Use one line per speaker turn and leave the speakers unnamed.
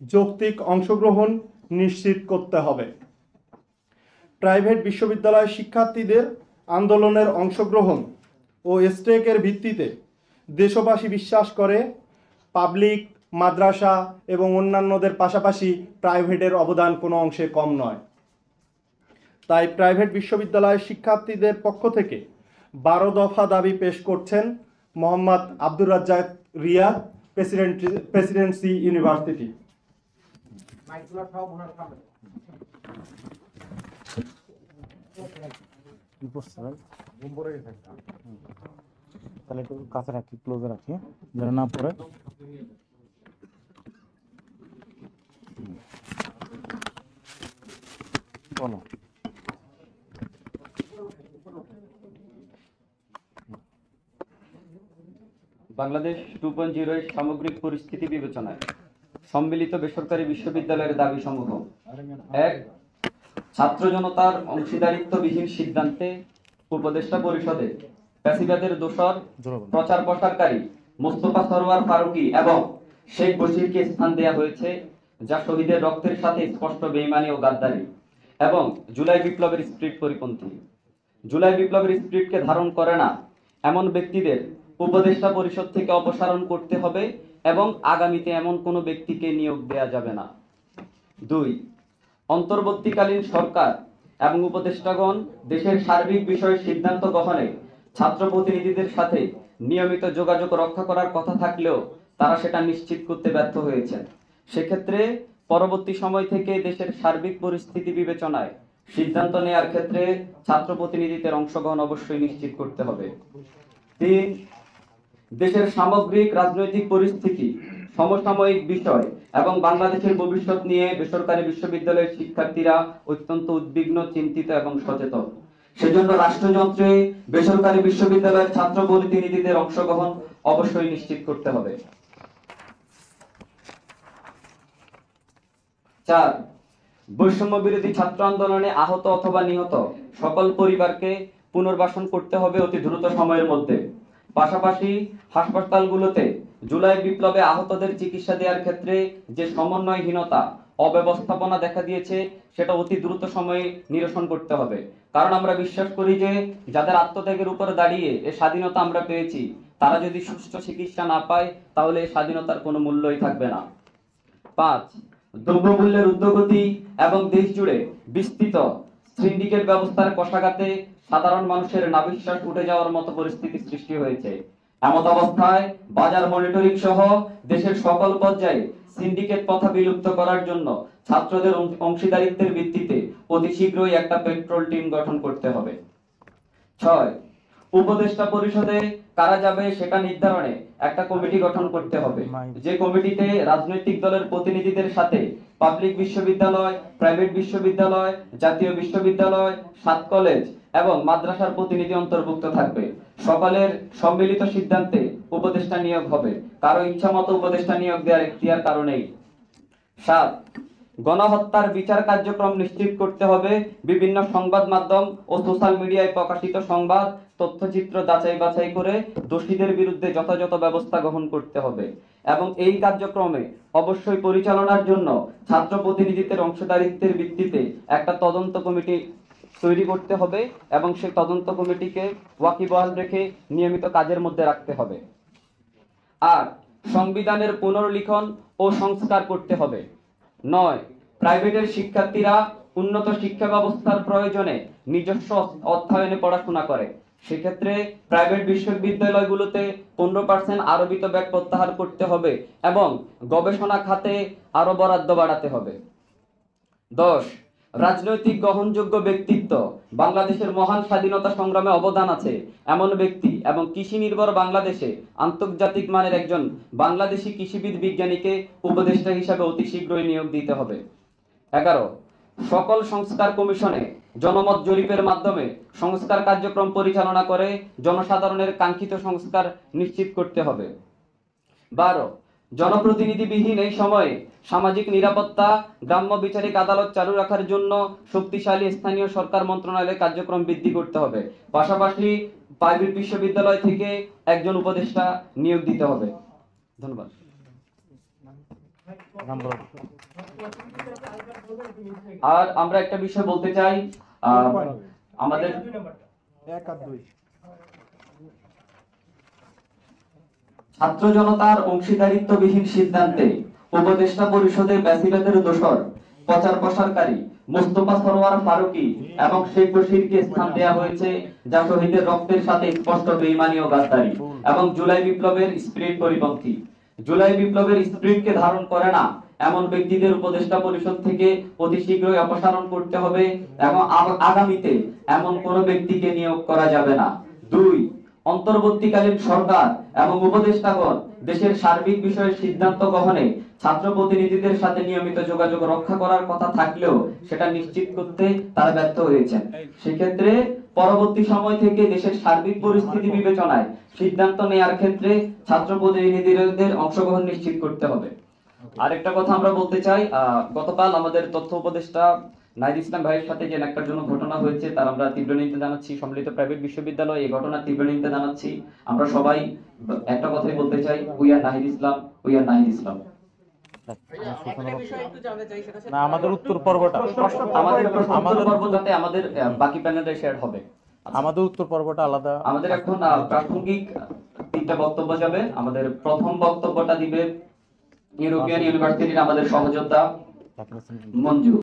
যৌক্তিক অংশগ্রহণ নিশ্চিত করতে হবে। প্রাইভেট বিশ্ববিদ্যালয় শিক্ষার্থীদের আন্দোলনের অংশগ্রহণ ও স্ট্রাইকের ভিত্তিতে দেশবাসী বিশ্বাস করে পাবলিক, মাদ্রাসা এবং অন্যান্যদের পাশাপাশি প্রাইভেটের অবদান কোনো অংশে কম নয়। তাই প্রাইভেট বিশ্ববিদ্যালয় শিক্ষার্থীদের পক্ষ থেকে 12 দফা দাবি পেশ করছেন মোহাম্মদ আব্দুর রাজ্জাক রিয়াদ, প্রেসিডেন্সি ইউনিভার্সিটি।
তাহলে একটু কাছে রাখি, ক্লোজে রাখি যেন না পড়ে। বলো।
বাংলাদেশ 2.0 এর সামগ্রিক পরিস্থিতি বিবেচনায় সম্মিলিত বেসরকারি বিশ্ববিদ্যালয়ের দাবিসমূহ: 1. ছাত্র জনতার অংশীদারিত্ববিহীন সিদ্ধান্তে উপদেষ্টা পরিষদে ফ্যাসিবাদের দোসর প্রচার প্রসারকারী মোস্তফা সরওয়ার ফারুকী এবং শেখ বশিরকে স্থান দেওয়া হয়েছে, যা শহীদের রক্তের সাথে স্পষ্ট বেঈমানি ও গাদ্দারি এবং জুলাই বিপ্লবের স্পিরিট পরিপন্থী। জুলাই বিপ্লবের স্পিরিটকে ধারণ করে না এমন ব্যক্তিদের উপদেষ্টা পরিষদ থেকে অপসারণ করতে হবে এবং আগামীতে এমন কোনো ব্যক্তিকে নিয়োগ দেয়া যাবে না। 2. অন্তর্বর্তীকালীন সরকার এবং উপদেষ্টাগণ দেশের সার্বিক বিষয়ে সিদ্ধান্ত গ্রহণে ছাত্র প্রতিনিধিদের সাথে নিয়মিত যোগাযোগ রক্ষা করার কথা থাকলেও তারা সেটা নিশ্চিত করতে ব্যর্থ হয়েছেন। সেক্ষেত্রে পরবর্তী সময় থেকে দেশের সার্বিক পরিস্থিতি বিবেচনায় সিদ্ধান্ত নেওয়ার ক্ষেত্রে ছাত্র প্রতিনিধিদের অংশগ্রহণ অবশ্যই নিশ্চিত করতে হবে। 3. দেশের সামগ্রিক রাজনৈতিক পরিস্থিতি, সমসাময়িক বিষয় এবং বাংলাদেশের ভবিষ্যৎ নিয়ে বেসরকারি বিশ্ববিদ্যালয়ের শিক্ষার্থীরা অত্যন্ত উদ্বিগ্ন, চিন্তিত এবং সচেতন। সেজন্য রাষ্ট্রযন্ত্রে বেসরকারি বিশ্ববিদ্যালয়ের ছাত্র প্রতিনিধিদের অংশগ্রহণ অবশ্যই নিশ্চিত করতে হবে। 4. বৈষম্য বিরোধী ছাত্র আন্দোলনে আহত অথবা নিহত সকল পরিবারকে পুনর্বাসন করতে হবে অতি দ্রুত সময়ের মধ্যে। পাশাপাশি হাসপাতালগুলোতে জুলাই বিপ্লবে আহতদের চিকিৎসা দেওয়ার ক্ষেত্রে যে সমন্বয়হীনতা, অব্যবস্থাপনা দেখা দিয়েছে সেটা অতি দ্রুত সময়ে নিরসন করতে হবে। কারণ আমরা বিশ্বাস করি যে যাদের আত্মত্যাগের উপরে দাঁড়িয়ে এই স্বাধীনতা আমরা পেয়েছি, তারা যদি সুষ্ঠু চিকিৎসা না পায় তাহলে এই স্বাধীনতার কোনো মূল্যই থাকবে না। 5. দ্রব্যমূল্যের ঊর্ধ্বগতি এবং দেশ জুড়ে বিস্তৃত সিন্ডিকেট ব্যবস্থার কষাঘাতে সাধারণ মানুষের নাভিশ্বাস উঠে যাওয়ার মতো পরিস্থিতি সৃষ্টি হয়েছে। এমত অবস্থায় বাজার মনিটরিং সহ দেশের সকল পর্যায়ে সিন্ডিকেট প্রথা বিলুপ্ত করার জন্য ছাত্রদের অংশীদারিত্বের ভিত্তিতে অতি শীঘ্রই একটা পেট্রোল টিম গঠন করতে হবে। 6. উপদেষ্টা পরিষদে কারা যাবে সেটা নির্ধারণে একটা কমিটি গঠন করতে হবে, যে কমিটিতে রাজনৈতিক দলের প্রতিনিধিদের সাথে পাবলিক বিশ্ববিদ্যালয়, প্রাইভেট বিশ্ববিদ্যালয়, জাতীয় বিশ্ববিদ্যালয়, 7 কলেজ এবং মাদ্রাসার প্রতিনিধি অন্তর্ভুক্ত থাকবে। সকলের সম্মিলিত সিদ্ধান্তে উপদেষ্টা নিয়োগ হবে, কারো ইচ্ছা মতো উপদেষ্টা নিয়োগ দেওয়ার এখতিয়ার কারো নেই। 7. গণহত্যার বিচার কার্যক্রম নিশ্চিত করতে হবে। বিভিন্ন সংবাদ মাধ্যম ও সোশ্যাল মিডিয়ায় প্রকাশিত সংবাদ, তথ্যচিত্র যাচাই বাছাই করে দোষীদের বিরুদ্ধে যথাযথ ব্যবস্থা গ্রহণ করতে হবে এবং এই কার্যক্রমে অবশ্যই পরিচালনার জন্য ছাত্র প্রতিনিধিদের অংশদারিত্বের ভিত্তিতে একটা তদন্ত কমিটি তৈরি করতে হবে এবং সেই তদন্ত কমিটিকে ওয়াকিবহাল রেখে নিয়মিত কাজের মধ্যে রাখতে হবে। আর সংবিধানের পুনর্লিখন ও সংস্কার করতে হবে। 9. প্রাইভেটের শিক্ষার্থীরা উন্নত শিক্ষা ব্যবস্থার প্রয়োজনে নিজস্ব অধ্যয়নে পড়াশোনা করে। সেক্ষেত্রে প্রাইভেট বিশ্ববিদ্যালয়গুলোতে 15% আরোপিত ব্যয় প্রত্যাহার করতে হবে এবং গবেষণা খাতে আরো বরাদ্দ বাড়াতে হবে। 10. রাজনৈতিক গ্রহণযোগ্য ব্যক্তিত্ব, বাংলাদেশের মহান স্বাধীনতা সংগ্রামে অবদান আছে এমন ব্যক্তি এবং কৃষি নির্ভর বাংলাদেশে আন্তর্জাতিক মানের একজন বাংলাদেশি কৃষিবিদ বিজ্ঞানীকে উপদেষ্টা হিসাবে অতি শীঘ্রই নিয়োগ দিতে হবে। 11. সকল সংস্কার কমিশনে জনমত জরিপের মাধ্যমে সংস্কার কার্যক্রম পরিচালনা করে জনসাধারণের কাঙ্ক্ষিত সংস্কার নিশ্চিত করতে হবে। 12. জনপ্রতিনিধিবিহীন এই সময়ে সামাজিক নিরাপত্তা, গ্রাম্য বিচারিক আদালত চালু রাখার জন্য শক্তিশালী স্থানীয় সরকার মন্ত্রণালয়ের কার্যক্রম বৃদ্ধি করতে হবে। পাশাপাশি প্রাইভেট বিশ্ববিদ্যালয় থেকে একজন উপদেষ্টা নিয়োগ দিতে হবে। ধন্যবাদ।
নাম্বার
আর আমরা একটা বিষয় বলতে চাই, আমাদের
1 আর 2
ছাত্র জনতার অংশীদারিত্ববিহীন সিদ্ধান্তে উপদেষ্টা পরিষদের ব্যাসিবাদের দোসর প্রচার প্রসারকারী মোস্তফা সরোয়ার ফারুকী এবং শেখ বশিরকে স্থান দেওয়া হয়েছে, যা শহীদের রক্তের সাথে স্পষ্ট বেঈমানি ও গাদ্দারি এবং জুলাই বিপ্লবের স্পিরিট পরিপন্থী। জুলাই বিপ্লবের স্পিরিটকে ধারণ করে না এমন ব্যক্তিদের উপদেষ্টা পরিষদ থেকে অতি শীঘ্রই অপসারণ করতে হবে এবং আগামীতে এমন কোন ব্যক্তিকে নিয়োগ করা যাবে না। 2, অন্তর্বর্তীকালীন সরকার এবং উপদেষ্টাগণ দেশের সার্বিক বিষয়ে সিদ্ধান্ত গ্রহণে ছাত্র প্রতিনিধিদের সাথে নিয়মিত যোগাযোগ রক্ষা করার কথা থাকলেও সেটা নিশ্চিত করতে তারা ব্যর্থ হয়েছেন। সেক্ষেত্রে পরবর্তী সময় থেকে দেশের সার্বিক পরিস্থিতি বিবেচনায় সিদ্ধান্ত নেওয়ার ক্ষেত্রে ছাত্র প্রতিনিধিদের অংশগ্রহণ নিশ্চিত করতে হবে। আরেকটা কথা আমরা বলতে চাই, গতকাল আমাদের তথ্য উপদেষ্টা নাহিদ ইসলাম ভাইয়ের সাথে যে একটা জন্য ঘটনা হয়েছে তার আমরা তীব্র নিন্দা জানাচ্ছি। সম্মিলিত প্রাইভেট বিশ্ববিদ্যালয় এই ঘটনার তীব্র নিন্দা জানাচ্ছি। আমরা সবাই একটা কথাই বলতে চাই, we are Nahid Islam, we are Nahid Islam.
না, আমাদের উত্তর পর্বটা
আমাদের পর্ব যাতে আমাদের বাকি প্যানেলে শেয়ার হবে।
আমাদের উত্তর পর্বটা আলাদা।
আমাদের এখন প্রাসঙ্গিক 3টা বক্তব্য যাবে। আমাদের প্রথম বক্তব্যটা দিবে ইউরোপিয়ান ইউনিভার্সিটির আমাদের সহযোদ্ধা মঞ্জু।